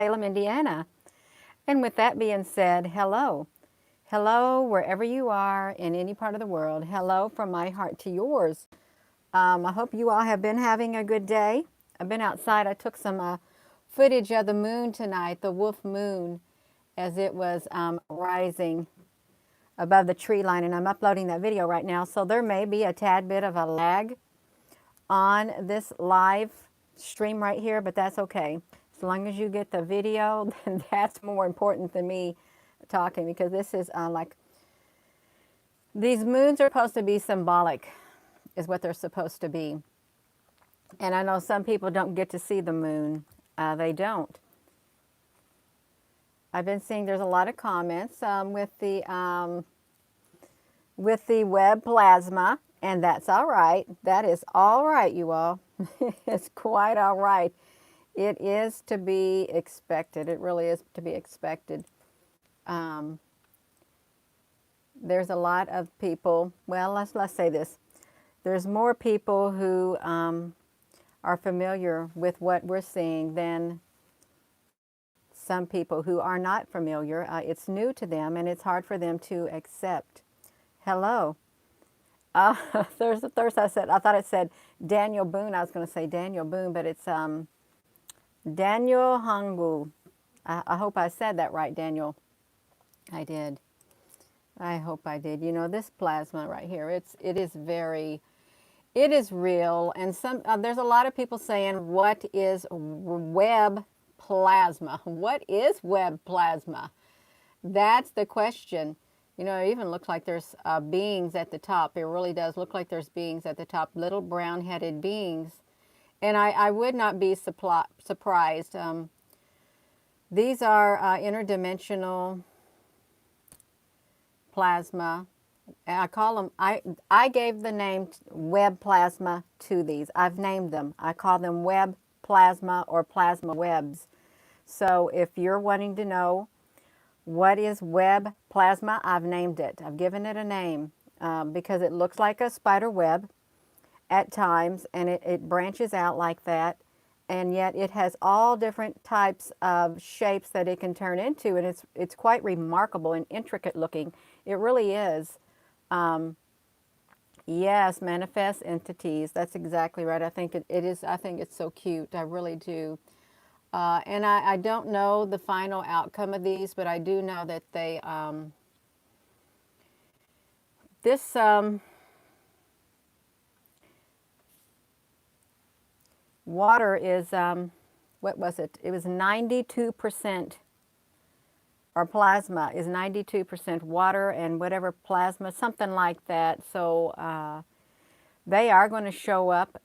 Salem, Indiana. And with that being said, hello. Hello, wherever you are in any part of the world. Hello from my heart to yours. I hope you all have been having a good day. I've been outside. I took some footage of the moon tonight, the wolf moon, as it was rising above the tree line, and I'm uploading that video right now. So there may be a tad bit of a lag on this live stream right here, but that's okay. As long as you get the video, then that's more important than me talking, because this is like, these moons are supposed to be symbolic, is what they're supposed to be. And I know some people don't get to see the moon. They don't. I've been seeing there's a lot of comments with the web plasma, and that's all right. That is all right, you all. It's quite all right. It is to be expected. It really is to be expected. There's a lot of people, well, let's say this. There's more people who are familiar with what we're seeing than some people who are not familiar. It's new to them, and it's hard for them to accept. Hello. There's a thirst. I thought it said Daniel Boone. I was going to say Daniel Boone, but it's Daniel Hangu. I hope I said that right, Daniel. I did. I hope I did. You know, this plasma right here, it is real. And there's a lot of people saying, what is web plasma? What is web plasma? That's the question. You know, it even looks like there's beings at the top. It really does look like there's beings at the top, little brown-headed beings. And I would not be surprised. These are interdimensional plasma. I call them, I gave the name web plasma to these. I've named them. I call them web plasma or plasma webs. So if you're wanting to know what is web plasma, I've named it. I've given it a name because it looks like a spider web at times, and it branches out like that. And yet it has all different types of shapes that it can turn into, and it's quite remarkable and intricate looking. It really is. Yes, manifest entities. That's exactly right. I think it is. I think it's so cute. I really do. And I don't know the final outcome of these, but I do know that they, this, water is, what was it? It was 92%, or plasma is 92% water and whatever plasma, something like that. So they are going to show up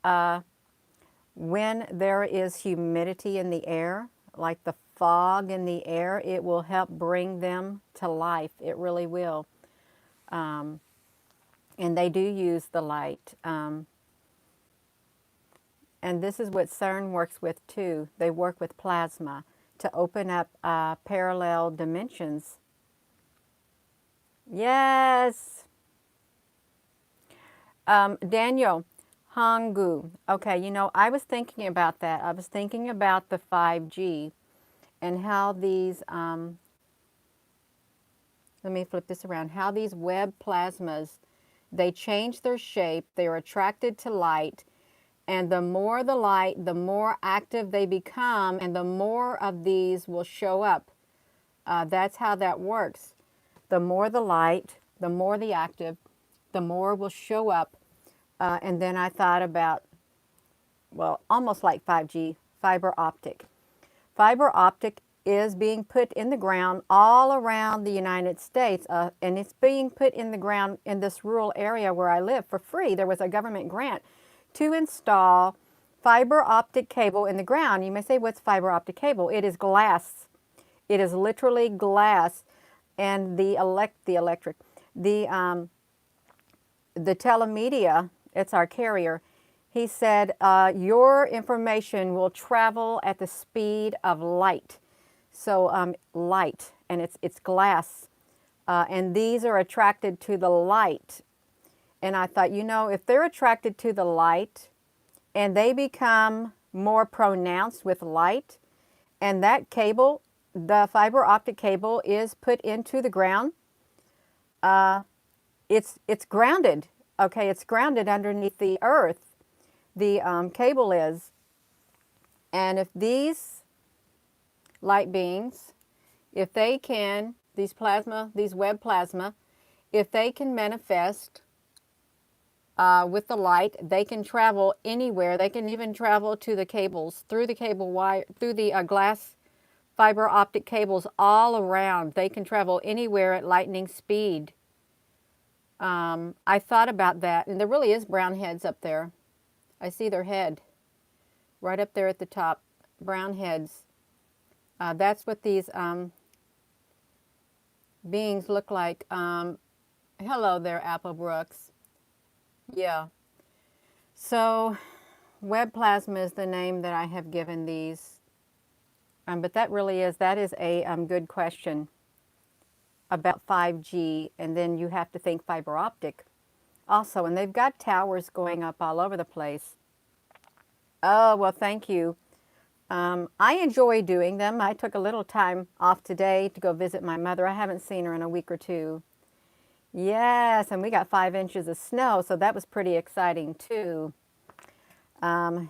when there is humidity in the air, like the fog in the air. It will help bring them to life. It really will. And they do use the light. And this is what CERN works with too. They work with plasma to open up parallel dimensions. Yes. Daniel Hangu. Okay, you know, I was thinking about that. I was thinking about the 5G and how these, let me flip this around, how these web plasmas, they change their shape, they're attracted to light, and the more the light, the more active they become, and the more of these will show up. That's how that works. The more the light, the more the active, the more will show up. And then I thought about, well, almost like 5G, fiber optic. Fiber optic is being put in the ground all around the United States, and it's being put in the ground in this rural area where I live for free. There was a government grant to install fiber optic cable in the ground. You may say, what's fiber optic cable? It is glass. It is literally glass. And the telemedia, it's our carrier, he said, your information will travel at the speed of light. So light, and it's glass. And these are attracted to the light. And I thought, you know, if they're attracted to the light and they become more pronounced with light, And that cable, the fiber optic cable, is put into the ground. It's grounded. Okay, it's grounded underneath the earth. The cable is. And if these light beings, if they can, these plasma, these web plasma, if they can manifest with the light, they can travel anywhere. They can even travel to the cables, through the cable wire, through the glass fiber optic cables all around. They can travel anywhere at lightning speed. I thought about that, and there really is brown heads up there. I see their head right up there at the top, brown heads. That's what these beings look like. Hello there, Apple Brooks. Yeah. So, web plasma is the name that I have given these. But that is a good question about 5G. And then you have to think fiber optic also. And they've got towers going up all over the place. Oh, well, thank you. I enjoy doing them. I took a little time off today to go visit my mother. I haven't seen her in a week or two. Yes, and we got 5 inches of snow, so that was pretty exciting too. Yeah,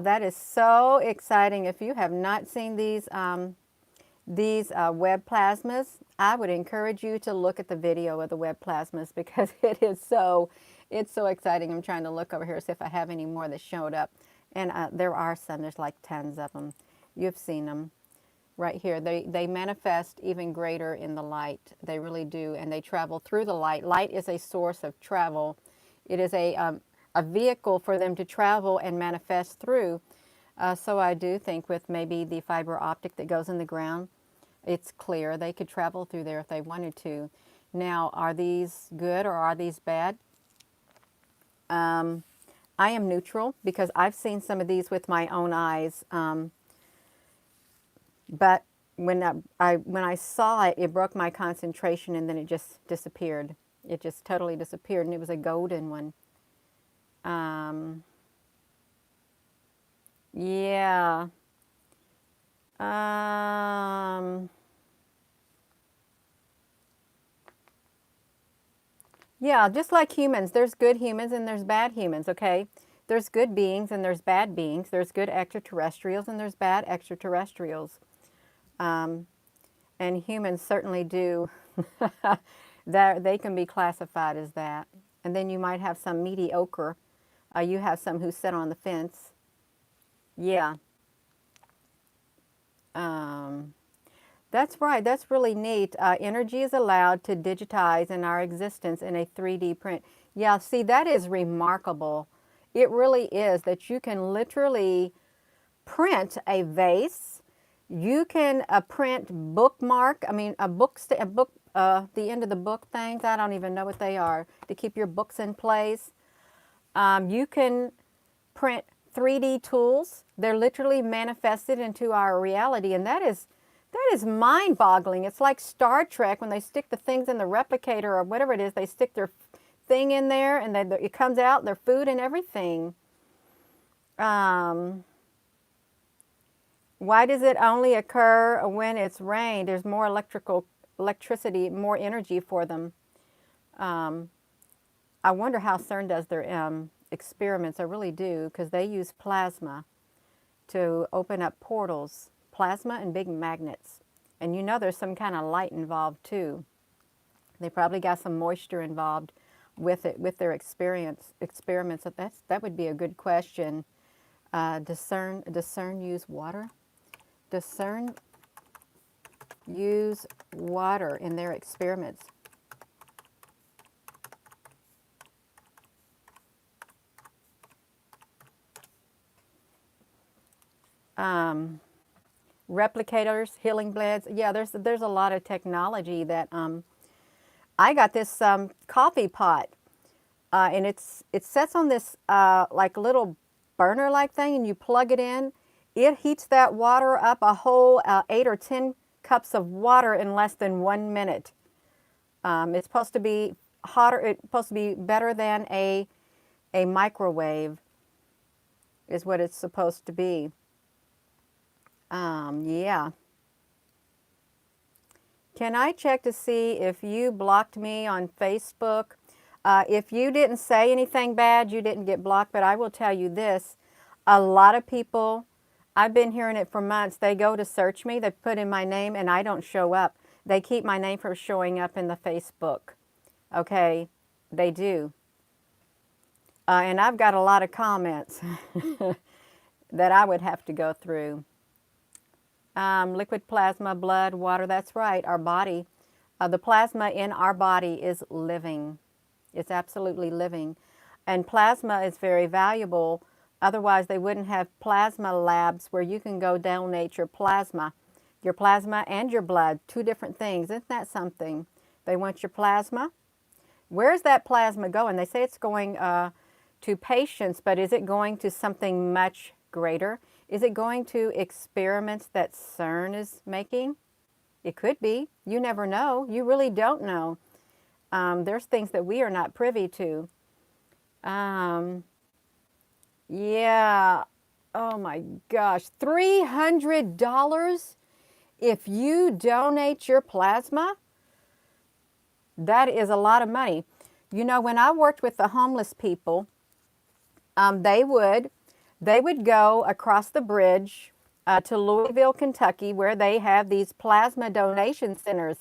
that is so exciting. If you have not seen these web plasmas, I would encourage you to look at the video of the web plasmas because it's so exciting. I'm trying to look over here, see if I have any more that showed up. And there are some. There's like tons of them. You've seen them right here. They manifest even greater in the light. They really do. And they travel through the light. Light is a source of travel. It is a vehicle for them to travel and manifest through. So I do think with maybe the fiber optic that goes in the ground, it's clear they could travel through there if they wanted to. Now, are these good or are these bad? I am neutral because I've seen some of these with my own eyes. But when I saw it, it broke my concentration and then it just disappeared. It just totally disappeared, and it was a golden one. Yeah. Yeah, just like humans, there's good humans and there's bad humans, okay? There's good beings and there's bad beings. There's good extraterrestrials and there's bad extraterrestrials. And humans certainly do. That they can be classified as that. And then you might have some mediocre. You have some who sit on the fence. Yeah. That's right. That's really neat. Energy is allowed to digitize in our existence in a 3D print. Yeah, see, that is remarkable. It really is that you can literally print a vase. You can print bookmark. I mean, the end of the book things. I don't even know what they are to keep your books in place. You can print 3D tools. They're literally manifested into our reality, and that is mind-boggling. It's like Star Trek when they stick the things in the replicator or whatever it is. They stick their thing in there, and then it comes out, their food and everything. Why does it only occur when it's rain? There's more electricity, more energy for them. I wonder how CERN does their experiments. I really do, because they use plasma to open up portals. Plasma and big magnets. And you know there's some kind of light involved too. They probably got some moisture involved with it, with their experiments. So that would be a good question. Does CERN use water? Does CERN use water in their experiments? Replicators, healing bloods. Yeah, there's a lot of technology that I got this coffee pot, and it sets on this like little burner like thing, and you plug it in. It heats that water up a whole 8 or 10 cups of water in less than 1 minute. It's supposed to be hotter. It's supposed to be better than a microwave. Is what it's supposed to be. Yeah. Can I check to see if you blocked me on Facebook? If you didn't say anything bad, you didn't get blocked, but I will tell you this. A lot of people, I've been hearing it for months, they go to search me, they put in my name, and I don't show up. They keep my name from showing up in the Facebook. Okay, they do. And I've got a lot of comments that I would have to go through. Liquid plasma, blood, water, that's right, our body. The plasma in our body is living. It's absolutely living. And plasma is very valuable. Otherwise, they wouldn't have plasma labs where you can go donate your plasma and your blood, two different things. Isn't that something? They want your plasma. Where's that plasma going? They say it's going to patients, but is it going to something much greater? Is it going to experiments that CERN is making? It could be. You never know. You really don't know. There's things that we are not privy to. Yeah. Oh my gosh. $300 if you donate your plasma? That is a lot of money. You know, when I worked with the homeless people, they would go across the bridge to Louisville, Kentucky, where they have these plasma donation centers.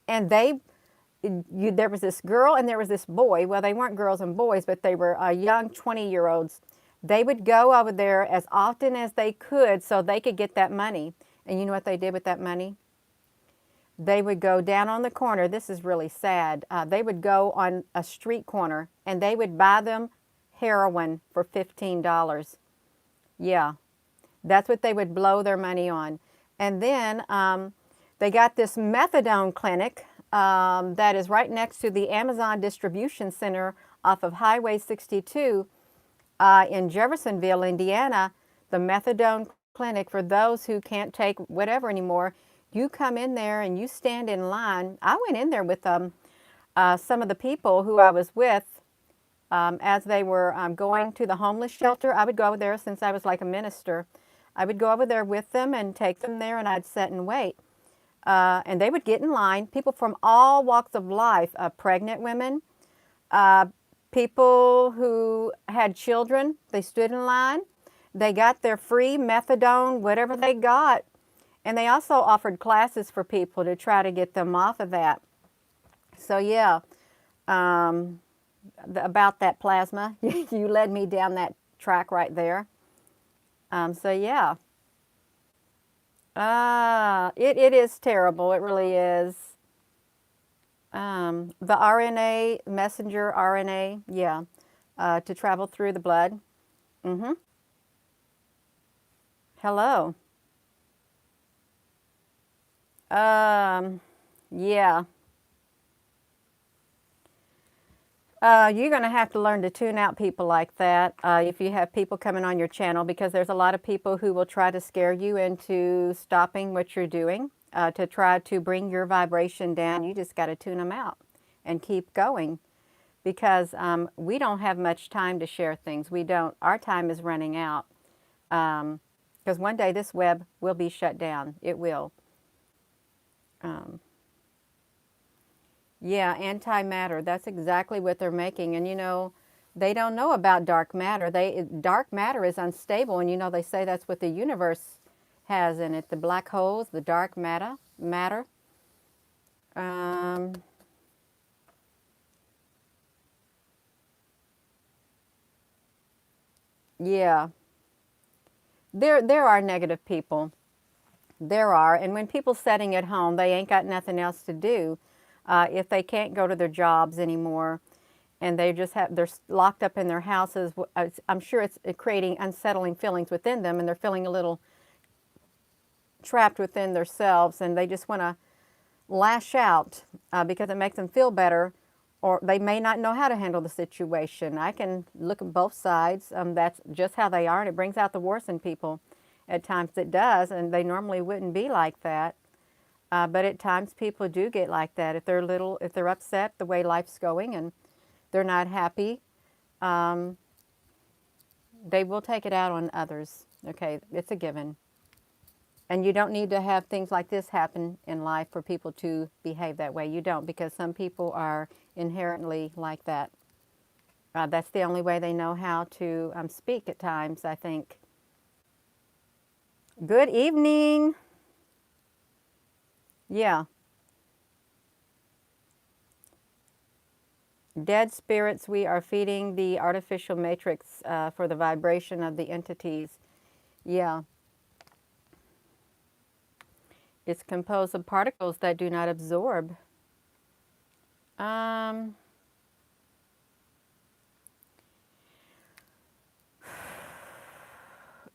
And there was this girl and there was this boy. Well, they weren't girls and boys, but they were young 20-year-olds. They would go over there as often as they could so they could get that money. And you know what they did with that money? They would go down on the corner. This is really sad. They would go on a street corner and they would buy them heroin for $15. Yeah, that's what they would blow their money on. And then they got this methadone clinic that is right next to the Amazon distribution center off of Highway 62 in Jeffersonville, Indiana. The methadone clinic for those who can't take whatever anymore. You come in there and you stand in line. I went in there with some of the people who I was with as they were going to the homeless shelter. I would go over there since I was like a minister. I would go over there with them and take them there, and I'd sit and wait. And they would get in line, people from all walks of life, pregnant women, people who had children, they stood in line. They got their free methadone, whatever they got. And they also offered classes for people to try to get them off of that. So yeah, about that plasma, you led me down that track right there. So yeah, it is terrible. It really is. The RNA, messenger RNA, yeah, to travel through the blood. Mm-hmm. Hello. Yeah. You're going to have to learn to tune out people like that if you have people coming on your channel, because there's a lot of people who will try to scare you into stopping what you're doing to try to bring your vibration down. You just got to tune them out and keep going, because we don't have much time to share things. We don't. Our time is running out, because one day this web will be shut down. It will. Yeah, antimatter. That's exactly what they're making. And you know, they don't know about dark matter. Dark matter is unstable, and you know they say that's what the universe has in it. The black holes, the dark matter. Um, yeah, there are negative people. There are, and when people sitting at home, they ain't got nothing else to do. If they can't go to their jobs anymore, and they're locked up in their houses, I'm sure it's creating unsettling feelings within them, and they're feeling a little trapped within themselves, and they just want to lash out because it makes them feel better, or they may not know how to handle the situation. I can look at both sides. That's just how they are, and it brings out the worst in people. At times it does, and they normally wouldn't be like that. But at times people do get like that. If they're upset the way life's going and they're not happy, they will take it out on others. Okay, it's a given. And you don't need to have things like this happen in life for people to behave that way. You don't, because some people are inherently like that. That's the only way they know how to speak at times, I think. Good evening. Yeah. Dead spirits, we are feeding the artificial matrix for the vibration of the entities. Yeah. It's composed of particles that do not absorb. Um,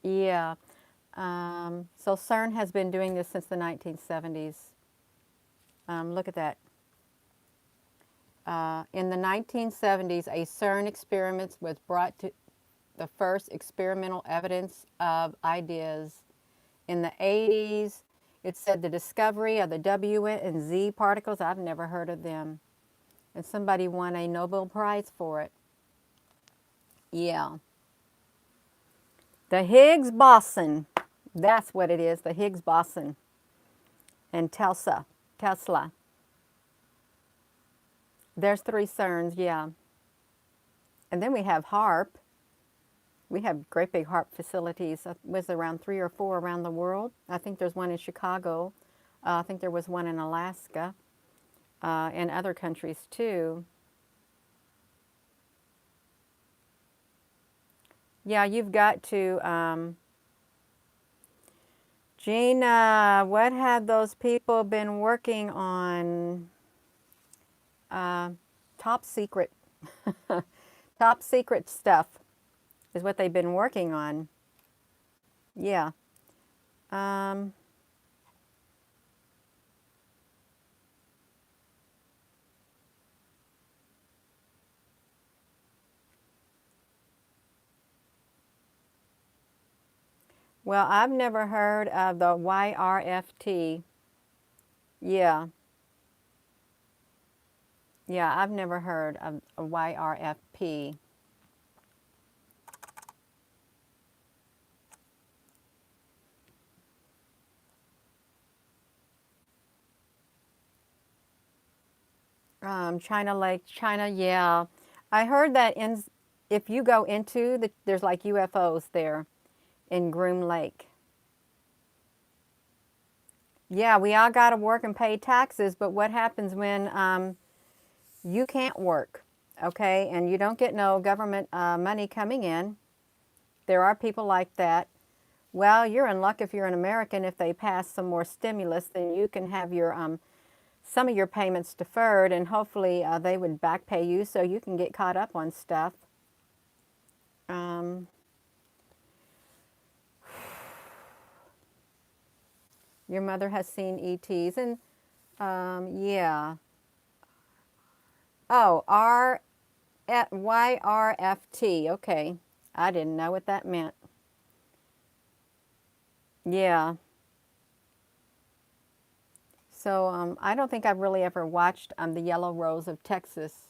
yeah. So CERN has been doing this since the 1970s. Look at that. In the 1970s, a CERN experiment was brought to the first experimental evidence of ideas. In the 80s, it said the discovery of the W and Z particles. I've never heard of them. And somebody won a Nobel Prize for it. Yeah. The Higgs boson. That's what it is, the Higgs boson. And Tesla. There's 3 CERNs, yeah. And then we have HARP. We have great big HARP facilities. Was around 3 or 4 around the world. I think there's one in Chicago. I think there was one in Alaska and other countries too. Yeah, you've got to, Gina, what have those people been working on? Top secret. Top secret stuff is what they've been working on. Yeah. Well, I've never heard of the YRFT. Yeah. Yeah, I've never heard of a YRFP. China Lake, China, yeah. I heard that if you go into there's like UFOs there in Groom Lake. Yeah, we all got to work and pay taxes, but what happens when you can't work, okay, and you don't get no government money coming in? There are people like that. Well, you're in luck if you're an American. If they pass some more stimulus, then you can have your some of your payments deferred, and hopefully they would back pay you so you can get caught up on stuff. Your mother has seen ETs, and yeah. Oh, YRFT. Okay, I didn't know what that meant. Yeah. So I don't think I've really ever watched The Yellow Rose of Texas.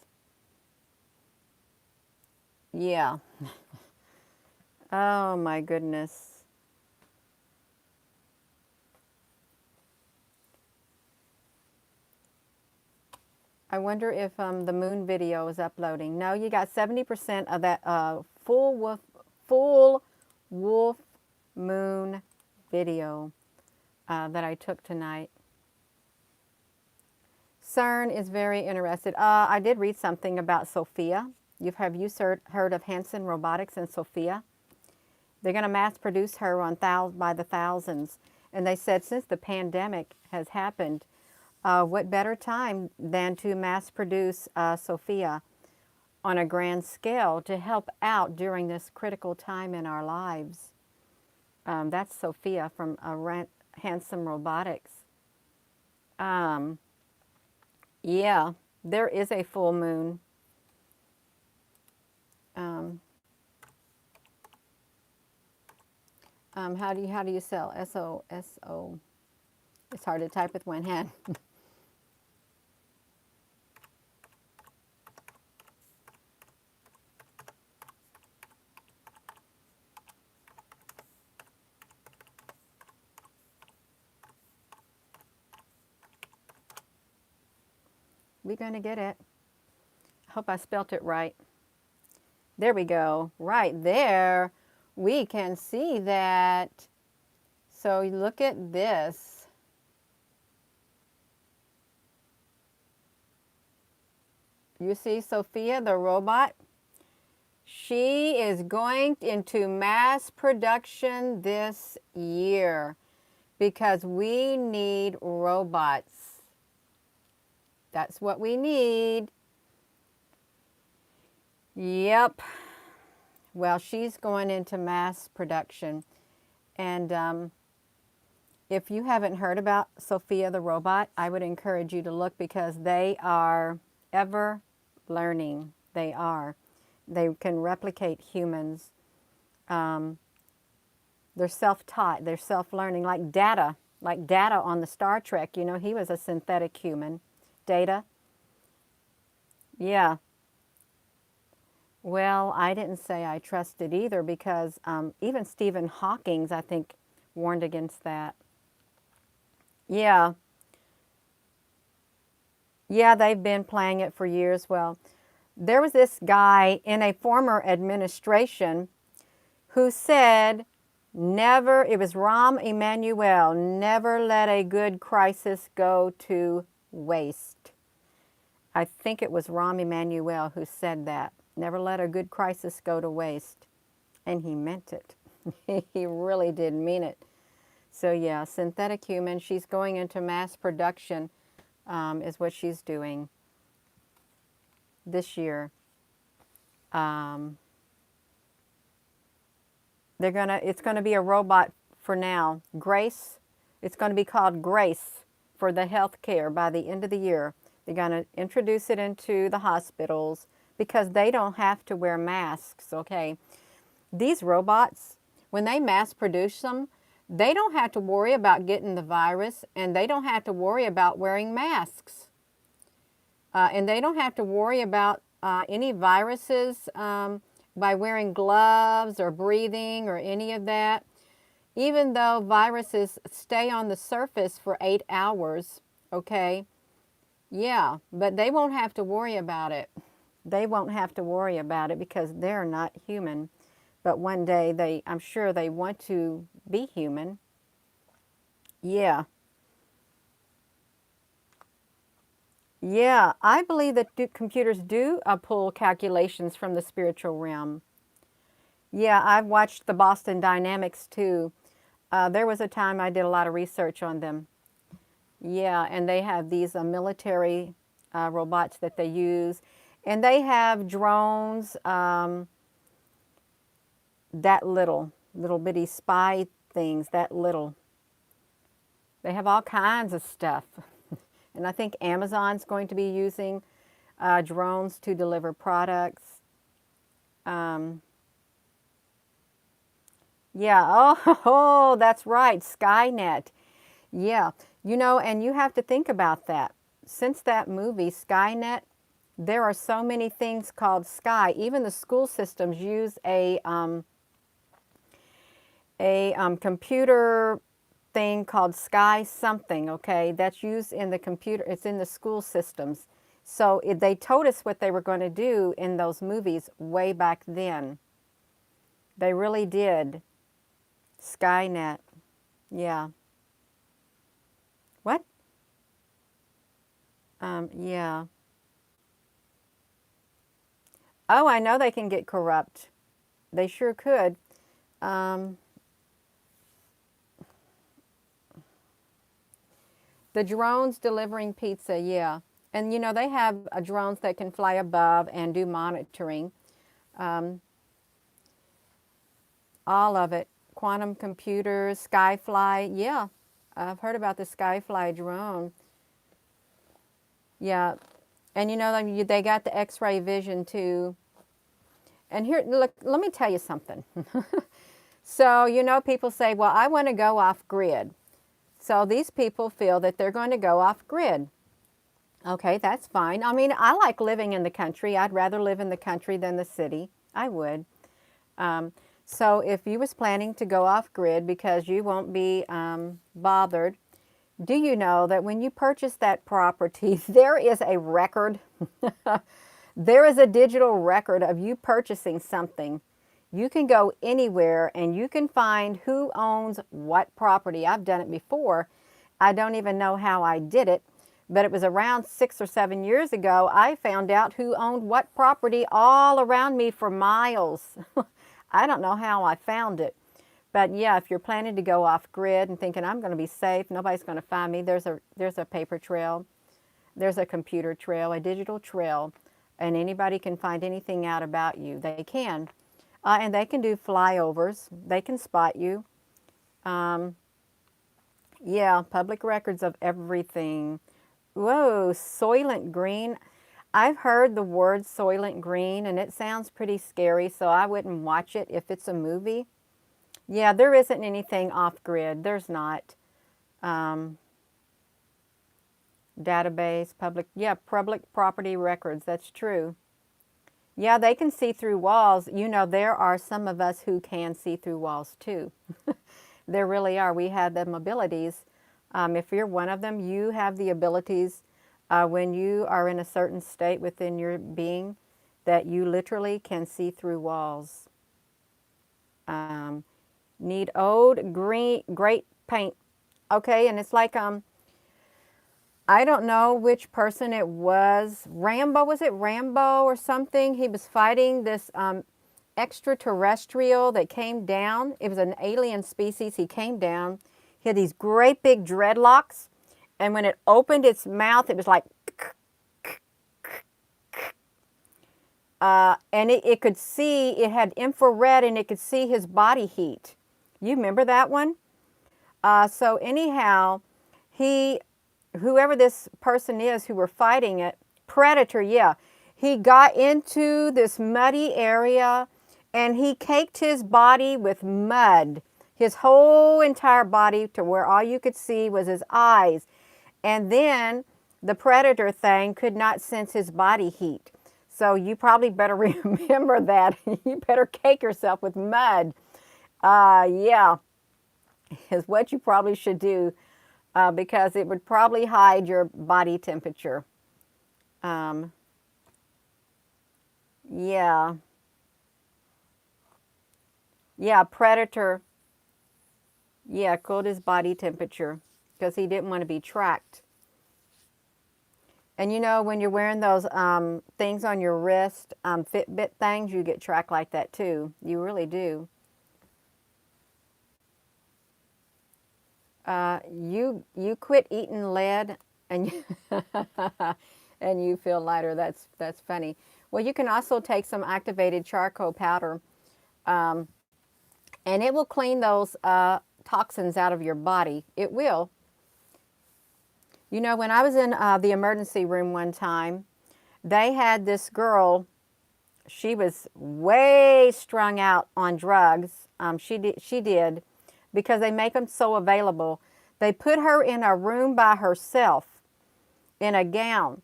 Yeah. Oh my goodness. I wonder if the moon video is uploading. No, you got 70% of that full wolf moon video that I took tonight. CERN is very interested. I did read something about Sophia. Have you heard of Hanson Robotics and Sophia? They're going to mass produce her by the thousands. And they said since the pandemic has happened, what better time than to mass produce Sophia on a grand scale to help out during this critical time in our lives. That's Sophia from Handsome Robotics. Yeah, there is a full moon. How do you sell SOSO? It's hard to type with one hand. We're going to get it. I hope I spelt it right. There we go. Right there. We can see that. So look at this. You see Sophia the robot? She is going into mass production this year because we need robots. That's what we need. Yep. Well, she's going into mass production. And if you haven't heard about Sophia the robot, I would encourage you to look because they are ever learning. They are. They can replicate humans. They're self-taught. They're self-learning, like Data on the Star Trek. You know, he was a synthetic human. Data. Yeah. Well, I didn't say I trusted either because even Stephen Hawking, I think, warned against that. Yeah. Yeah, they've been playing it for years. Well, there was this guy in a former administration who said, never, it was Rahm Emanuel, never let a good crisis go to waste. I think it was Rahm Emanuel who said that. Never let a good crisis go to waste. And he meant it. He really did mean it. So yeah, synthetic human, she's going into mass production is what she's doing this year. It's gonna be a robot for now. Grace, it's gonna be called Grace for the health care by the end of the year. They're gonna introduce it into the hospitals because they don't have to wear masks, okay? These robots, when they mass produce them, they don't have to worry about getting the virus and they don't have to worry about wearing masks. And they don't have to worry about any viruses by wearing gloves or breathing or any of that. Even though viruses stay on the surface for 8 hours, okay? Yeah, but they won't have to worry about it. They won't have to worry about it because they're not human. But one day, I'm sure they want to be human. Yeah. Yeah, I believe that computers do pull calculations from the spiritual realm. Yeah, I've watched the Boston Dynamics too. There was a time I did a lot of research on them. Yeah, and they have these military robots that they use. And they have drones that little bitty spy things, that little. They have all kinds of stuff. And I think Amazon's going to be using drones to deliver products. Yeah, oh, that's right, Skynet. Yeah, you know, and you have to think about that. Since that movie, Skynet, there are so many things called Sky. Even the school systems use a computer thing called Sky something, okay? That's used in the computer, it's in the school systems. So they told us what they were going to do in those movies way back then. They really did. Skynet. Yeah. What? Yeah. Oh, I know they can get corrupt. They sure could. The drones delivering pizza, yeah. And you know, they have drones that can fly above and do monitoring. All of it. Quantum computers, Skyfly, yeah. I've heard about the Skyfly drone. Yeah. And you know, they got the X-ray vision too. And here, look, let me tell you something. So, you know, people say, well, I want to go off grid. So these people feel that they're going to go off grid. Okay, that's fine. I mean, I like living in the country. I'd rather live in the country than the city. I would. So if you was planning to go off grid because you won't be bothered, Do you know that when you purchase that property, there is a record? There is a digital record of you purchasing something. You can go anywhere and you can find who owns what property. I've done it before. I don't even know how I did it, but it was around 6 or 7 years ago. I found out who owned what property all around me for miles. I don't know how I found it. But yeah, if you're planning to go off grid and thinking I'm going to be safe, nobody's going to find me, there's a paper trail, there's a computer trail, a digital trail, and anybody can find anything out about you. They can. And they can do flyovers. They can spot you. Um, yeah, public records of everything. Whoa, Soylent Green. I've heard the word Soylent Green, and it sounds pretty scary, so I wouldn't watch it if it's a movie. Yeah, there isn't anything off-grid. There's not. Um, Database, public property records. That's true. Yeah, they can see through walls. You know, there are some of us who can see through walls too. There really are. We have them abilities. If you're one of them, you have the abilities when you are in a certain state within your being that you literally can see through walls. Um, Need old green great paint. Okay, and it's like I don't know which person it was. Rambo, was it Rambo or something? He was fighting this extraterrestrial that came down. It was an alien species. He came down. He had these great big dreadlocks, and when it opened its mouth, it was like and it could see, it had infrared, and it could see his body heat. You remember that one? So anyhow, whoever this person is who were fighting it, Predator, yeah, he got into this muddy area and he caked his body with mud, his whole entire body, to where all you could see was his eyes. And then the Predator thing could not sense his body heat. So you probably better remember that. You better cake yourself with mud. Yeah, is what you probably should do because it would probably hide your body temperature. Um, yeah. Yeah, Predator, yeah, cooled his body temperature because he didn't want to be tracked. And you know, when you're wearing those things on your wrist, Fitbit things, you get tracked like that too. You really do. You quit eating lead and you and you feel lighter. That's funny. Well, you can also take some activated charcoal powder, um, and it will clean those toxins out of your body. It will. You know, when I was in the emergency room one time, they had this girl. She was way strung out on drugs. She did, because they make them so available. They put her in a room by herself in a gown,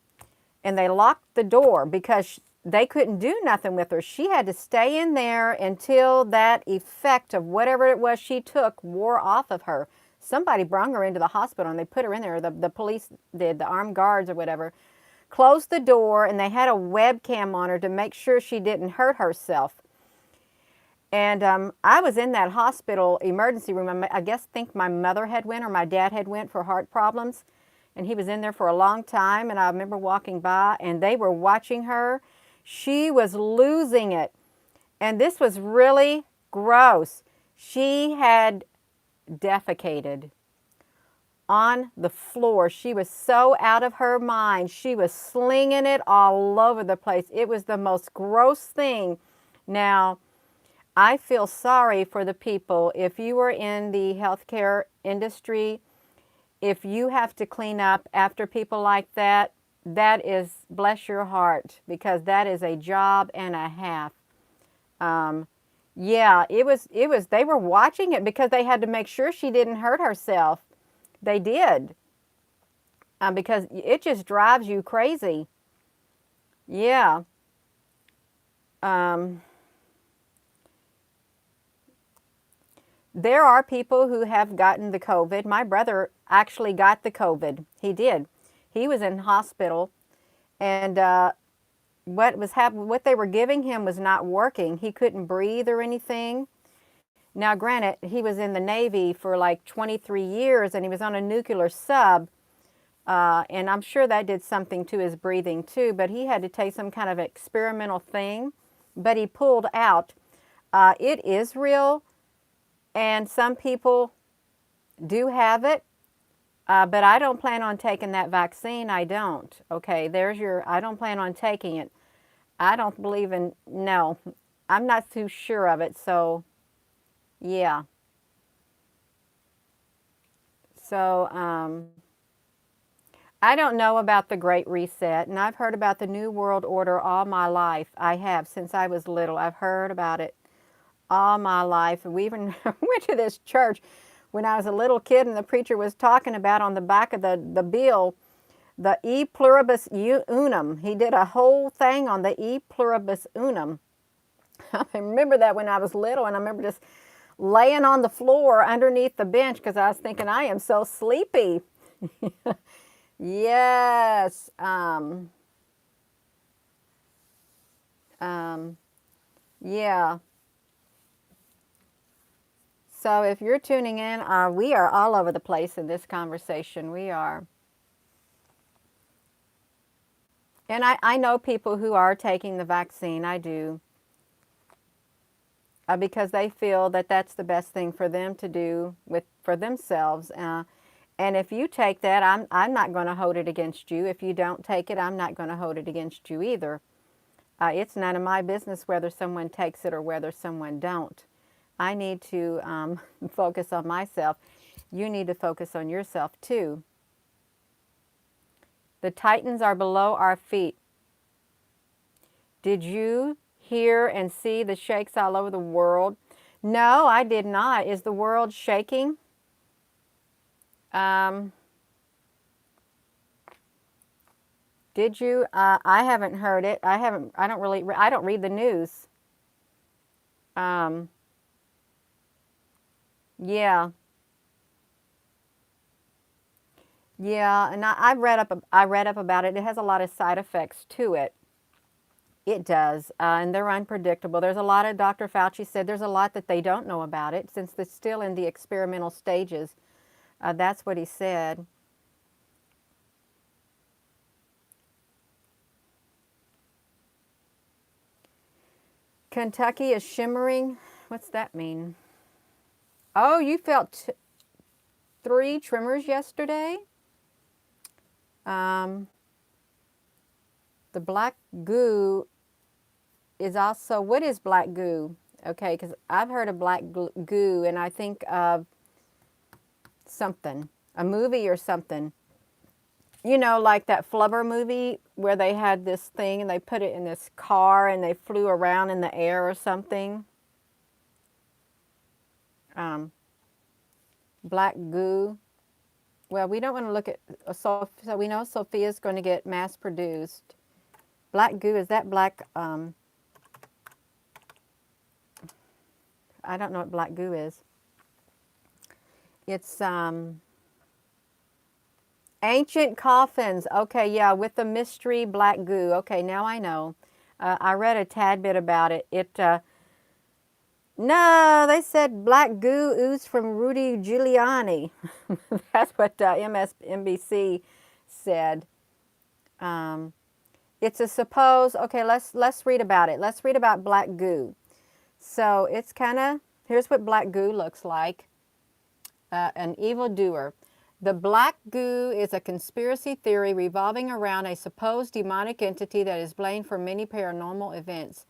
and they locked the door because they couldn't do nothing with her. She had to stay in there until that effect of whatever it was she took wore off of her. Somebody brought her into the hospital and they put her in there. The police did, the armed guards or whatever, closed the door, and they had a webcam on her to make sure she didn't hurt herself. And I was in that hospital emergency room. I think my mother had went or my dad had went for heart problems. And he was in there for a long time. And I remember walking by and they were watching her. She was losing it. And this was really gross. She had defecated on the floor. She was so out of her mind. She was slinging it all over the place. It was the most gross thing. Now, I feel sorry for the people. If you are in the healthcare industry, if you have to clean up after people like that, that is, bless your heart, because that is a job and a half. Yeah, it was, they were watching it because they had to make sure she didn't hurt herself. They did. Because it just drives you crazy. Yeah. There are people who have gotten the COVID. My brother actually got the COVID. He did. He was in hospital, and what they were giving him was not working. He couldn't breathe or anything. Now, granted, he was in the Navy for like 23 years, and he was on a nuclear sub, and I'm sure that did something to his breathing too, but he had to take some kind of experimental thing, but he pulled out. It is real, and some people do have it, but I don't plan on taking that vaccine. I don't. Okay, I don't plan on taking it. I don't believe in, no, I'm not too sure of it, so yeah. So, I don't know about the Great Reset, and I've heard about the New World Order all my life. I have, since I was little. I've heard about it all my life. We even went to this church when I was a little kid, and the preacher was talking about on the back of the bill, the E pluribus unum. He did a whole thing on the E pluribus unum. I remember that when I was little, and I remember just laying on the floor underneath the bench because I was thinking, I am so sleepy. Yes. Yeah. So if you're tuning in, we are all over the place in this conversation. We are. And I know people who are taking the vaccine. I do. Because they feel that that's the best thing for them to do for themselves. And if you take that, I'm not going to hold it against you. If you don't take it, I'm not going to hold it against you either. It's none of my business whether someone takes it or whether someone don't. I need to focus on myself. You need to focus on yourself too. The Titans are below our feet. Did you hear and see the shakes all over the world? No, I did not. Is the world shaking? Did you? I haven't heard it. I don't read the news. Yeah. Yeah, and I read up about it. It has a lot of side effects to it. It does, and they're unpredictable. There's a lot of, Dr. Fauci said there's a lot that they don't know about it since it's still in the experimental stages. That's what he said. Kentucky is shimmering. What's that mean? Oh, you felt 3 tremors yesterday? The Black Goo is also, what is Black Goo? Okay, because I've heard of Black Goo, and I think of something, a movie or something. You know, like that Flubber movie where they had this thing and they put it in this car and they flew around in the air or something. Black Goo. Well, we don't want to look at, so we know Sophia's going to get mass produced. Black Goo, is that black, I don't know what Black Goo is. It's ancient coffins. Okay, yeah, with the mystery Black Goo. Okay, now I know. I read a tad bit about it. No, they said Black Goo oozed from Rudy Giuliani. That's what MSNBC said. It's a supposed, okay, let's read about it. Let's read about Black Goo. So it's kind of, here's what Black Goo looks like. An evildoer. The Black Goo is a conspiracy theory revolving around a supposed demonic entity that is blamed for many paranormal events,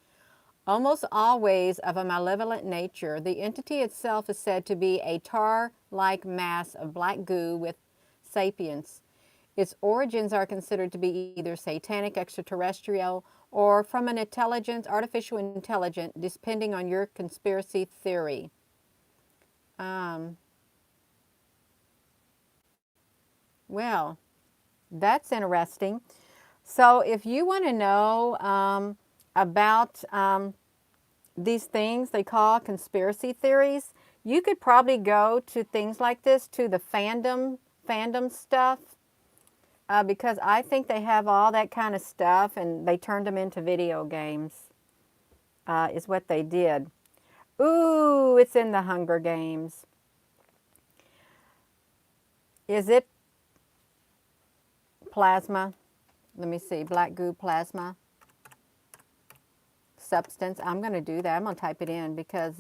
almost always of a malevolent nature. The entity itself is said to be a tar-like mass of black goo with sapience. Its origins are considered to be either satanic, extraterrestrial, or from an intelligence, artificial intelligence, depending on your conspiracy theory. Well, that's interesting. So if you want to know about these things they call conspiracy theories, You could probably go to things like this, to the fandom stuff, because I think they have all that kind of stuff and they turned them into video games, is what they did. Ooh, it's in the Hunger Games. Is it plasma? Let me see, black goo plasma substance. I'm going to do that. I'm going to type it in because,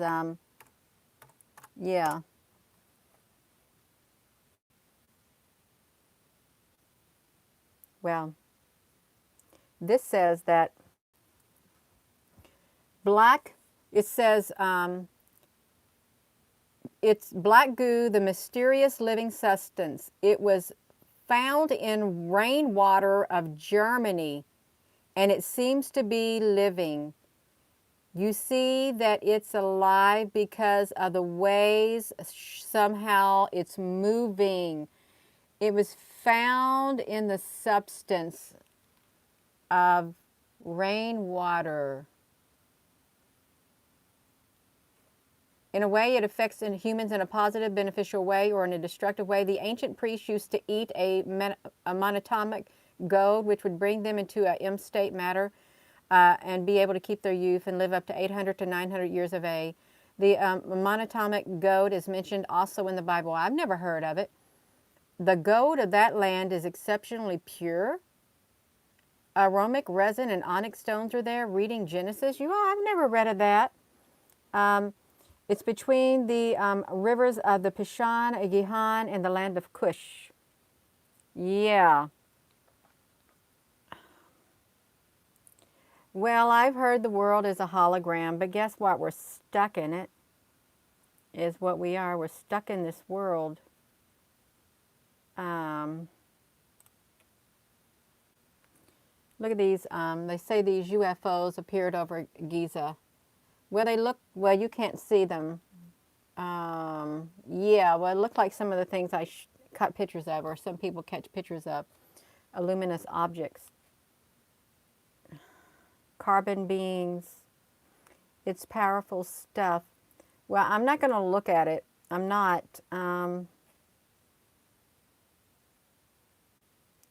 yeah. Well, this says that it says it's black goo, the mysterious living substance. It was found in rainwater of Germany, and it seems to be living. You see that it's alive because of the ways somehow it's moving. It was found in the substance of rainwater. In a way, it affects humans in a positive, beneficial way or in a destructive way. The ancient priests used to eat a monatomic gold, which would bring them into a M state matter and be able to keep their youth and live up to 800 to 900 years of age. The monatomic gold is mentioned also in the Bible. I've never heard of it. The gold of that land is exceptionally pure. Aromatic resin and onyx stones are there. Reading Genesis, I've never read of that. It's between the rivers of the Pishon, Gihon, and the land of Cush. Yeah. Well, I've heard the world is a hologram, but guess what? We're stuck in it, is what we are. We're stuck in this world. Look at these. They say these UFOs appeared over Giza. Well, you can't see them. Yeah, well, it looked like some of the things I cut pictures of, or some people catch pictures of, luminous objects. Carbon beings. It's powerful stuff. Well, I'm not going to look at it. I'm not.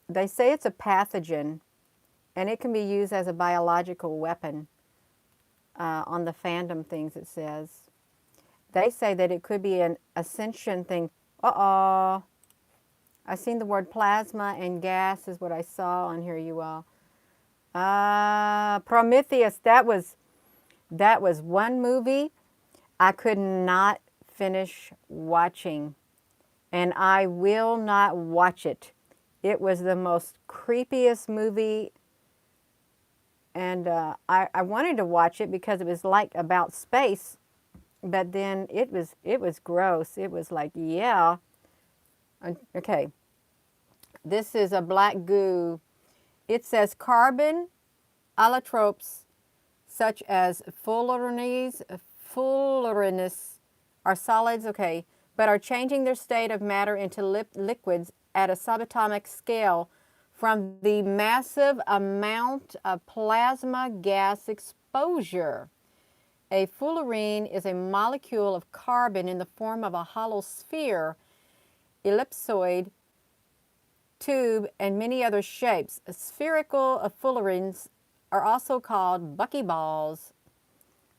They say it's a pathogen, and it can be used as a biological weapon. On the fandom things, it says. They say that it could be an ascension thing. Uh-oh. I seen the word plasma and gas is what I saw on here, you all. Prometheus, that was one movie I could not finish watching. And I will not watch it. It was the most creepiest movie. And I wanted to watch it because it was like about space, but then it was gross. It was like, yeah. Okay. This is a black goo. It says carbon allotropes such as fullerenes are solids, okay, but are changing their state of matter into liquids at a subatomic scale from the massive amount of plasma gas exposure. A fullerene is a molecule of carbon in the form of a hollow sphere, ellipsoid, tube, and many other shapes. Spherical fullerenes are also called buckyballs.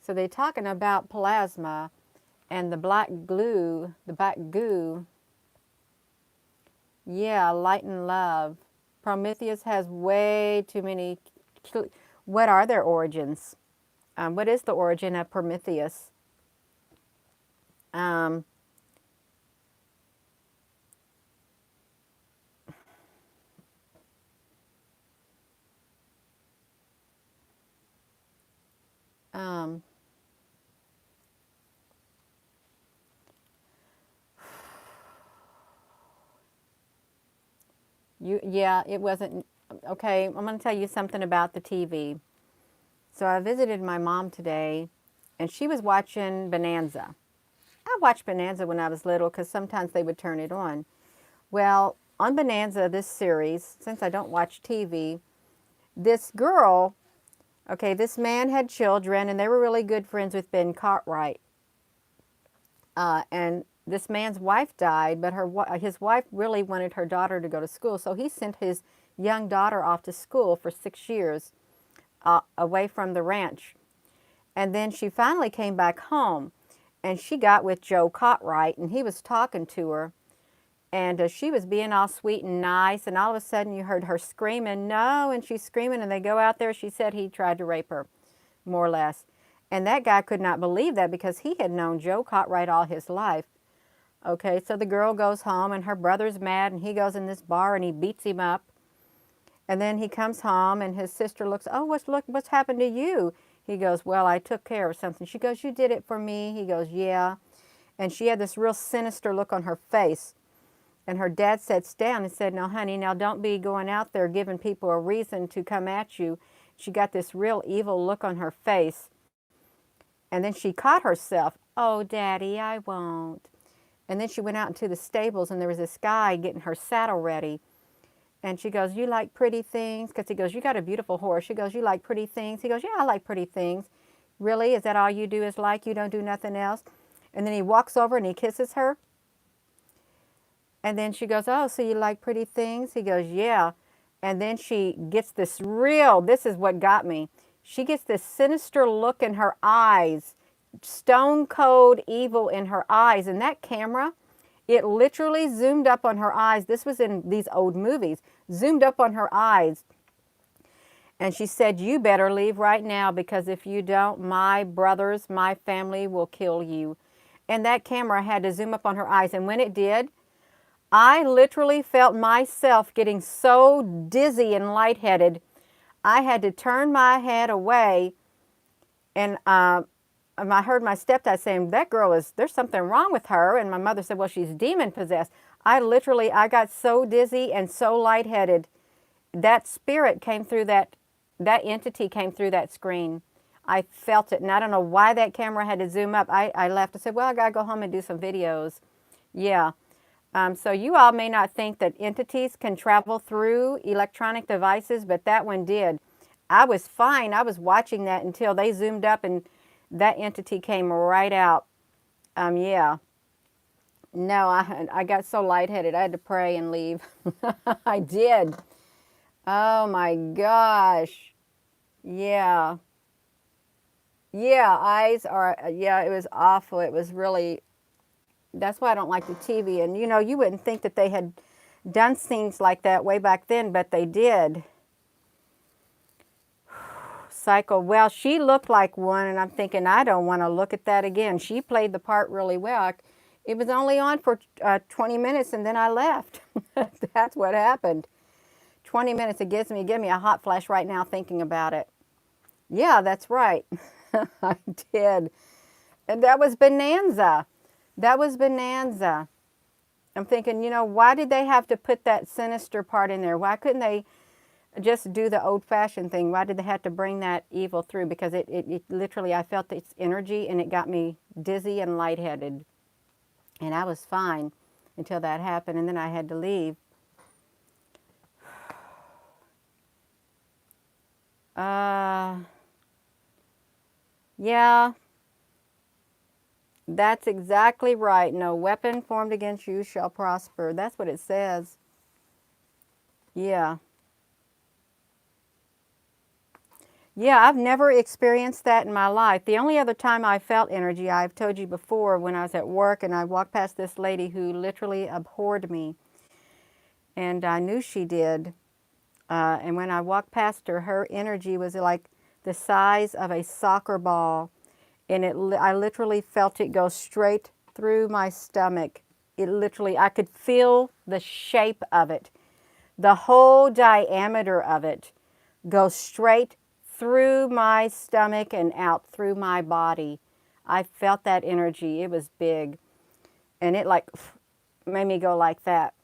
So they're talking about plasma and the black goo. Yeah, light and love. Prometheus has way too many. What are their origins? What is the origin of Prometheus? Yeah, it wasn't. Okay, I'm going to tell you something about the TV. So I visited my mom today, and she was watching Bonanza. I watched Bonanza when I was little because sometimes they would turn it on. Well, on Bonanza, this series, since I don't watch TV, this girl, okay, this man had children, and they were really good friends with Ben Cartwright. And this man's wife died, but his wife really wanted her daughter to go to school. So he sent his young daughter off to school for 6 years away from the ranch. And then she finally came back home, and she got with Joe Cartwright, and he was talking to her. And she was being all sweet and nice, and all of a sudden you heard her screaming, no, and she's screaming, and they go out there. She said he tried to rape her, more or less. And that guy could not believe that because he had known Joe Cartwright all his life. Okay, so the girl goes home, and her brother's mad, and he goes in this bar, and he beats him up. And then he comes home, and his sister looks, oh, what's happened to you? He goes, well, I took care of something. She goes, you did it for me? He goes, yeah. And she had this real sinister look on her face. And her dad sits down and said, now, honey, now don't be going out there giving people a reason to come at you. She got this real evil look on her face. And then she caught herself. Oh, Daddy, I won't. And then she went out into the stables, and there was this guy getting her saddle ready. And she goes, you like pretty things? Because he goes, you got a beautiful horse. She goes, you like pretty things? He goes, yeah, I like pretty things. Really? Is that all you do is like? You don't do nothing else? And then he walks over and he kisses her. And then she goes, oh, so you like pretty things? He goes, yeah. And then she gets this this is what got me. She gets this sinister look in her eyes, stone cold evil in her eyes. And that camera, it literally zoomed up on her eyes. This was in these old movies. Zoomed up on her eyes. And she said, you better leave right now, because if you don't, my brothers, my family will kill you. And that camera had to zoom up on her eyes. And when it did, I literally felt myself getting so dizzy and lightheaded. I had to turn my head away. And I heard my stepdad saying, that girl there's something wrong with her. And my mother said, well, she's demon possessed. I got so dizzy and so lightheaded. That spirit came through that entity came through that screen. I felt it. And I don't know why that camera had to zoom up. I left. I said, well, I got to go home and do some videos. Yeah. So you all may not think that entities can travel through electronic devices, but that one did. I was fine. I was watching that until they zoomed up and that entity came right out. Yeah. No, I got so lightheaded. I had to pray and leave. I did. Oh my gosh. Yeah. Yeah, yeah, it was awful. It was really, that's why I don't like the TV. And you know, you wouldn't think that they had done things like that way back then, but they did. Psycho. Well, she looked like one, and I'm thinking, I don't want to look at that again. She played the part really well. It was only on for 20 minutes, and then I left. That's what happened. 20 minutes, it gives me a hot flash right now thinking about it. Yeah, that's right. I did. And that was Bonanza. That was Bonanza. I'm thinking, you know, why did they have to put that sinister part in there? Why couldn't they just do the old-fashioned thing? Why did they have to bring that evil through? Because it literally, I felt its energy, and it got me dizzy and lightheaded. And I was fine until that happened, and then I had to leave. Yeah, that's exactly right. No weapon formed against you shall prosper. That's what it says. Yeah. Yeah, I've never experienced that in my life. The only other time I felt energy, I've told you before, when I was at work and I walked past this lady who literally abhorred me. And I knew she did. And when I walked past her, her energy was like the size of a soccer ball. And I literally felt it go straight through my stomach. It literally, I could feel the shape of it. The whole diameter of it go straight through my stomach and out through my body. I felt that energy. It was big. And it like made me go like that.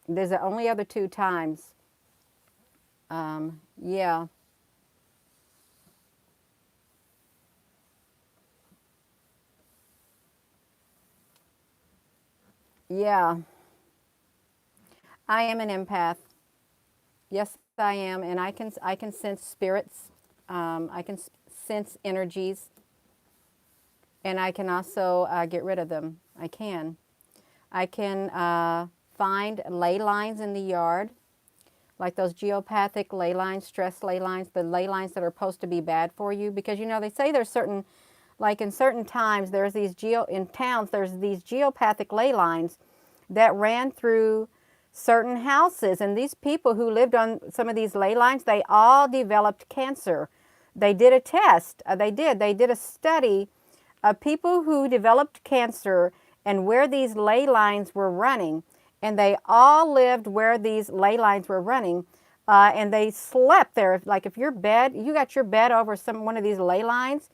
There's the only other 2 times. Yeah. Yeah. I am an empath. Yes, I am. And I can sense spirits. I can sense energies. And I can also get rid of them. I can. I can find ley lines in the yard, like those geopathic ley lines, stress ley lines, the ley lines that are supposed to be bad for you. Because, you know, they say there's certain, like in certain times, there's these in towns, there's these geopathic ley lines that ran through certain houses. And these people who lived on some of these ley lines, they all developed cancer. They did a test. They did a study of people who developed cancer and where these ley lines were running. And they all lived where these ley lines were running. And they slept there. Like if your bed, you got your bed over one of these ley lines,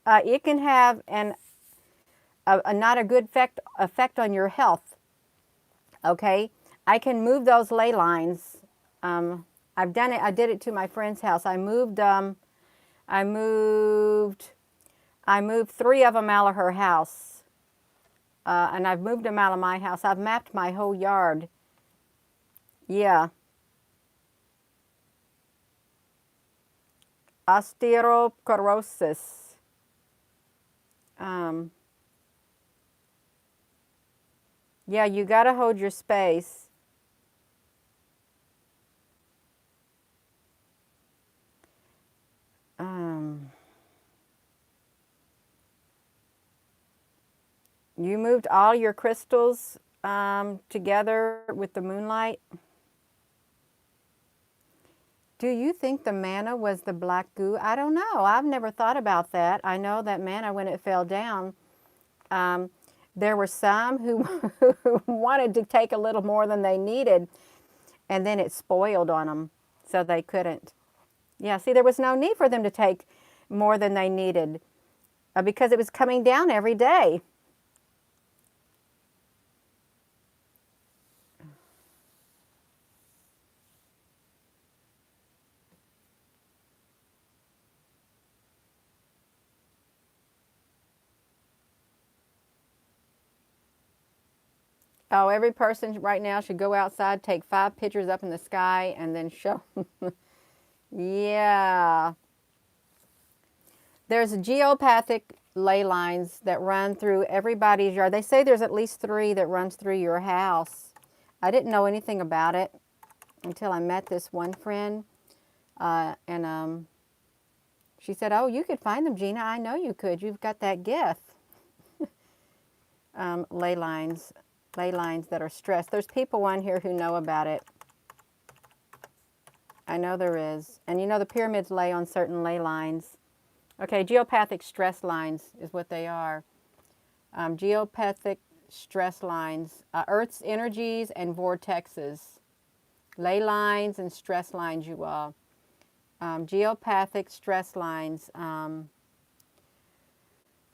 it can have a not a good effect on your health. Okay, I can move those ley lines. I've done it. I did it to my friend's house. I moved 3 of them out of her house, and I've moved them out of my house. I've mapped my whole yard. Yeah. Osteoporosis. Yeah, you got to hold your space. You moved all your crystals together with the moonlight. Do you think the manna was the black goo? I don't know. I've never thought about that. I know that manna, when it fell down, there were some who wanted to take a little more than they needed, and then it spoiled on them, so they couldn't. Yeah, see, there was no need for them to take more than they needed because it was coming down every day. Oh, every person right now should go outside, take 5 pictures up in the sky, and then show. Yeah. There's geopathic ley lines that run through everybody's yard. They say there's at least 3 that runs through your house. I didn't know anything about it until I met this one friend. And she said, oh, you could find them, Gina. I know you could. You've got that gift. Ley lines that are stressed. There's people on here who know about it. I know there is. And you know the pyramids lay on certain ley lines. Okay, geopathic stress lines is what they are. Geopathic stress lines, Earth's energies and vortexes. Ley lines and stress lines, you all. Geopathic stress lines.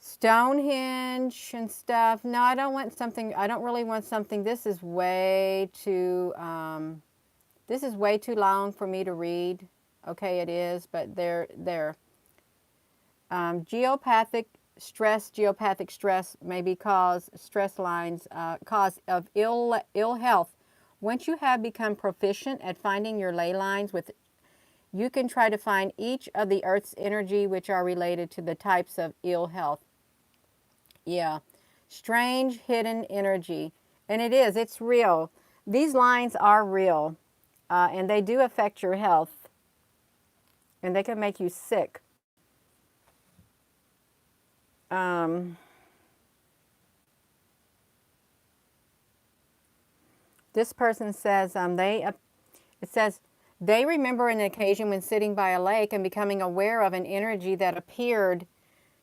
Stonehenge and stuff. No, I don't want something. I don't really want something. This is way too long for me to read. Okay, it is, but they're geopathic stress may be cause stress lines, cause of ill health. Once you have become proficient at finding your ley lines you can try to find each of the Earth's energy which are related to the types of ill health. Yeah, strange hidden energy. And it's real. These lines are real, and they do affect your health, and they can make you sick. This person says it says they remember an occasion when sitting by a lake and becoming aware of an energy that appeared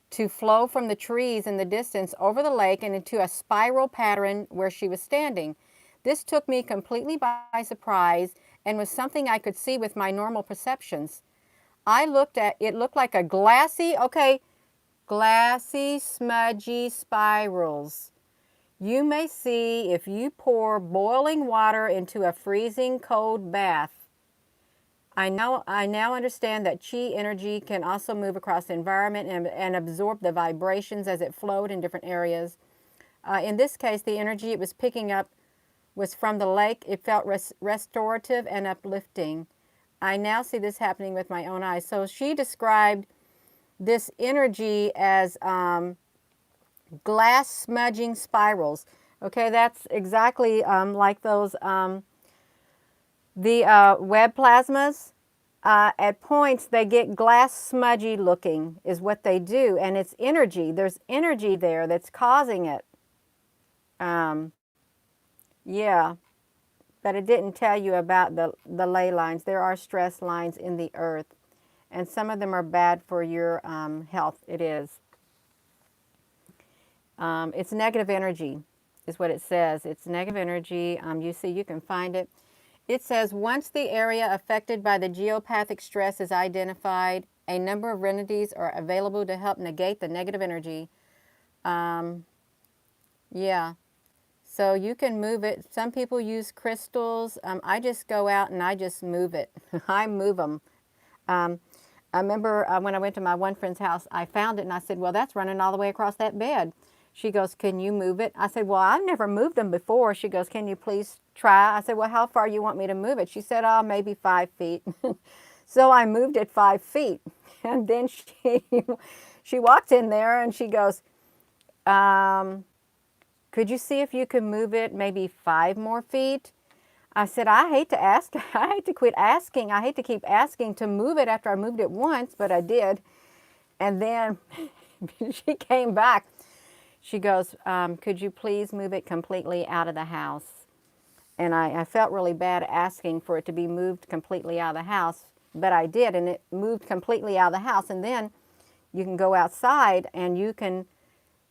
to flow from the trees in the distance over the lake and into a spiral pattern where she was standing. This took me completely by surprise and was something I could see with my normal perceptions. It looked like a glassy, smudgy spirals. You may see if you pour boiling water into a freezing cold bath. I now understand that chi energy can also move across the environment and absorb the vibrations as it flowed in different areas. In this case, the energy it was picking up was from the lake. It felt restorative and uplifting. I now see this happening with my own eyes. So she described this energy as Glass smudging spirals. Okay, that's exactly like those, the web plasmas. At points, they get glass smudgy looking is what they do. And it's energy. There's energy there that's causing it. Um, yeah, but it didn't tell you about the ley lines. There are stress lines in the earth. And some of them are bad for your health. It is. It's negative energy, is what it says. It's negative energy. You see, you can find it. It says once the area affected by the geopathic stress is identified, a number of remedies are available to help negate the negative energy. Um, yeah, so you can move it. Some people use crystals. I just go out and I just move it. I move them. Um, I remember when I went to my one friend's house, I found it and I said, well, that's running all the way across that bed. She goes, can you move it? I said, well, I've never moved them before. She goes, can you please try? I said, well, how far you want me to move it? She said, oh, maybe 5 feet. So I moved it 5 feet. And then she walked in there and she goes, um, could you see if you could move it maybe 5 more feet? I said, I hate to ask, I hate to quit asking. I hate to keep asking to move it after I moved it once, but I did. And then she came back. She goes, could you please move it completely out of the house? And I felt really bad asking for it to be moved completely out of the house, but I did, and it moved completely out of the house. And then you can go outside and you can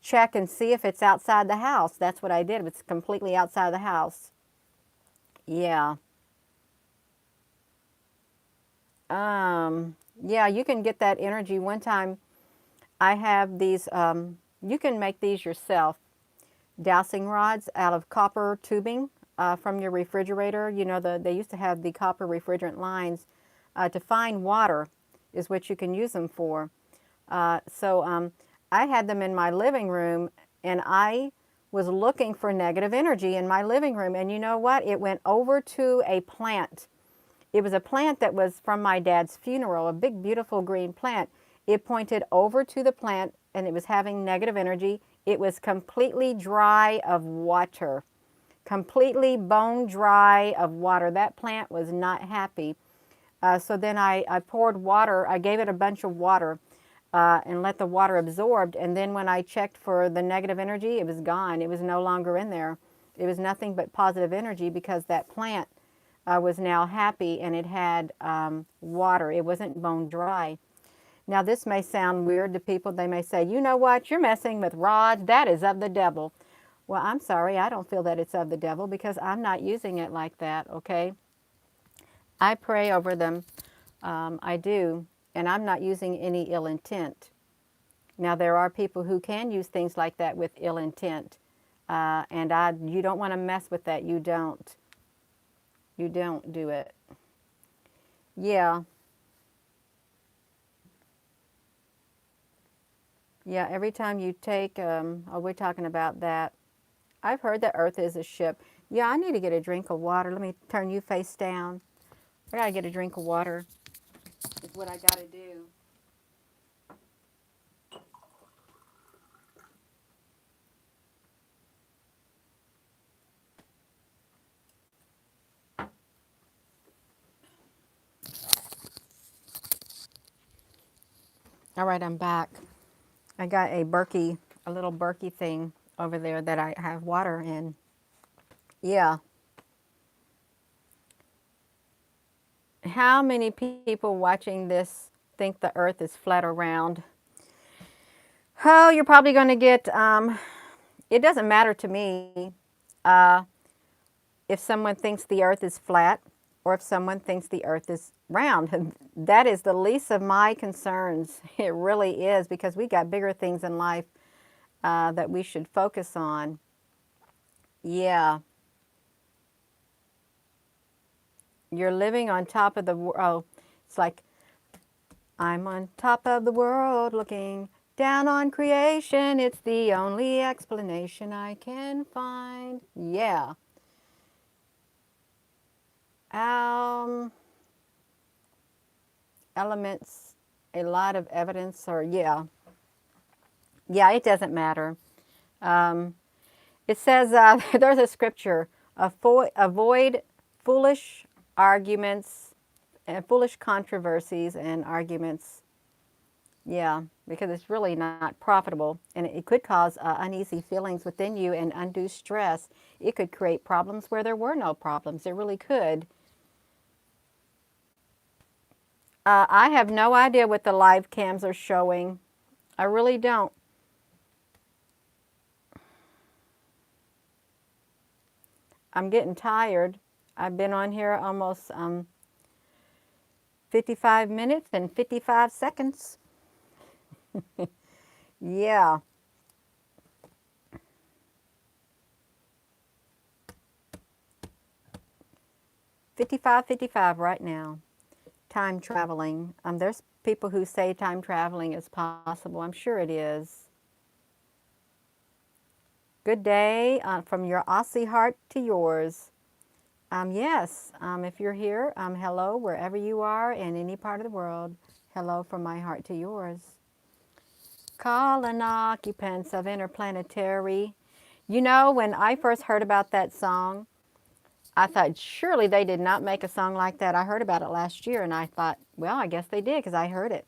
check and see if it's outside the house. That's what I did. It's completely outside the house. Yeah. Yeah, you can get that energy. One time I have these, you can make these yourself, dowsing rods out of copper tubing from your refrigerator. You know, they used to have the copper refrigerant lines to find water is what you can use them for. So I had them in my living room and I was looking for negative energy in my living room. And you know what? It went over to a plant. It was a plant that was from my dad's funeral, a big, beautiful green plant. It pointed over to the plant and it was having negative energy. It was completely dry of water, completely bone dry of water. That plant was not happy. So then I poured water, I gave it a bunch of water and let the water absorb. And then when I checked for the negative energy, it was gone. It was no longer in there. It was nothing but positive energy because that plant was now happy and it had water. It wasn't bone dry. Now, this may sound weird to people. They may say, you know what, you're messing with rods. That is of the devil. Well, I'm sorry. I don't feel that it's of the devil because I'm not using it like that, okay? I pray over them. I do. And I'm not using any ill intent. Now, there are people who can use things like that with ill intent. And you don't want to mess with that. You don't. You don't do it. Yeah. Yeah, every time you take, oh, we're talking about that. I've heard that Earth is a ship. Yeah, I need to get a drink of water. Let me turn you face down. I gotta get a drink of water. Is what I gotta do. All right, I'm back. I got a Berkey, a little Berkey thing over there that I have water in. Yeah. How many people watching this think the Earth is flat or round? Oh, you're probably going to get, it doesn't matter to me uh, if someone thinks the Earth is flat or if someone thinks the Earth is round. That is the least of my concerns. It really is because we got bigger things in life that we should focus on. Yeah. You're living on top of the world. Oh, it's like, I'm on top of the world looking down on creation. It's the only explanation I can find. Yeah. Um, Elements, a lot of evidence, or yeah. Yeah, it doesn't matter. It says, there's a scripture, avoid foolish arguments and foolish controversies and arguments. Yeah, because it's really not profitable, and it could cause uneasy feelings within you and undue stress. It could create problems where there were no problems. It really could. I have no idea what the live cams are showing. I really don't. I'm getting tired. I've been on here almost 55 minutes and 55 seconds. Yeah. Fifty-five right now. Time traveling. There's people who say time traveling is possible. I'm sure it is. Good day from your Aussie heart to yours. Yes, if you're here, hello wherever you are in any part of the world. Hello from my heart to yours. Calling occupants of interplanetary. You know, when I first heard about that song, I thought, surely they did not make a song like that. I heard about it last year, and I thought, well, I guess they did because I heard it.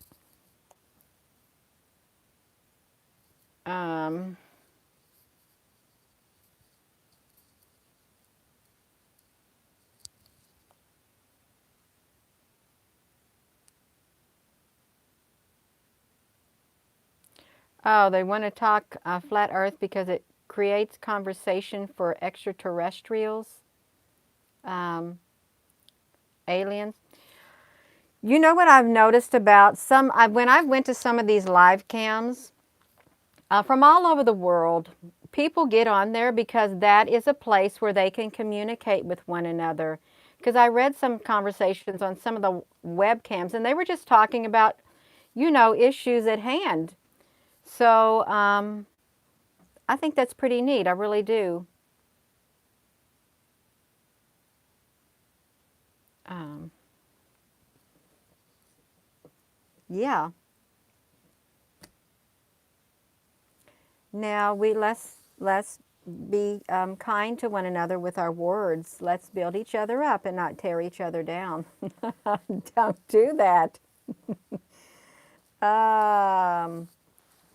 Um, oh, they want to talk flat Earth because it creates conversation for extraterrestrials, um, aliens. You know what I've noticed about when I went to some of these live cams from all over the world, people get on there because that is a place where they can communicate with one another. Because I read some conversations on some of the webcams, and they were just talking about, issues at hand. So I think that's pretty neat. I really do. Um, yeah. Now let's be kind to one another with our words. Let's build each other up and not tear each other down. Don't do that. Um,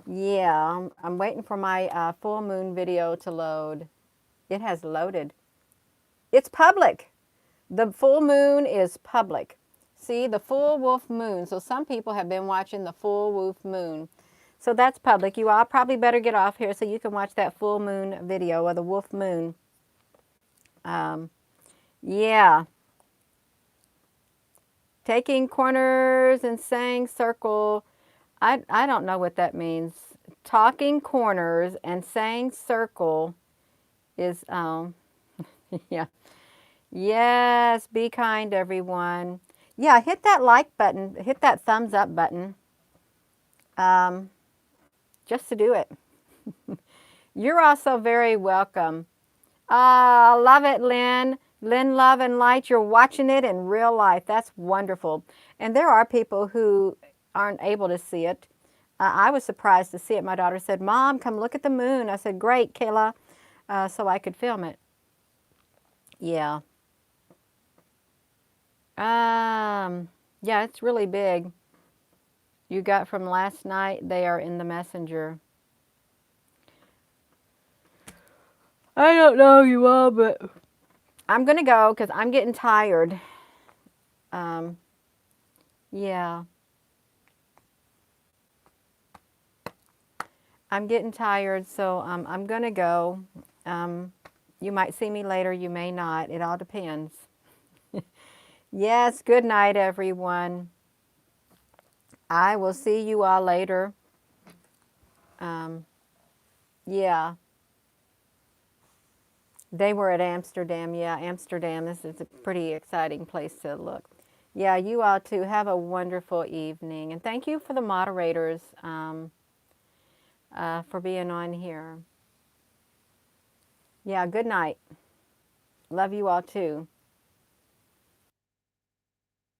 yeah, I'm waiting for my full moon video to load. It has loaded. It's public. The full moon is public. See, the full wolf moon. So some people have been watching the full wolf moon. So that's public. You all probably better get off here so you can watch that full moon video of the wolf moon. Um, yeah. Taking corners and saying circle. I don't know what that means. Talking corners and saying circle is, yeah. Yes, be kind, everyone. Yeah, hit that like button, hit that thumbs up button, um, just to do it. You're also very welcome. Love it, Lynn. Lynn, love and light. You're watching it in real life. That's wonderful. And there are people who aren't able to see it. I was surprised to see it. My daughter said, Mom, come look at the moon. I said, great, Kayla, so I could film it. Yeah. Yeah, it's really big. You got from last night, they are in the messenger. I don't know you all, but I'm going to go because I'm getting tired. Yeah. I'm getting tired, so I'm going to go. You might see me later, you may not. It all depends. Yes, good night, everyone. I will see you all later. Yeah. They were at Amsterdam. Yeah, Amsterdam. This is a pretty exciting place to look. Yeah, you all too. Have a wonderful evening. And thank you for the moderators for being on here. Yeah, good night. Love you all too.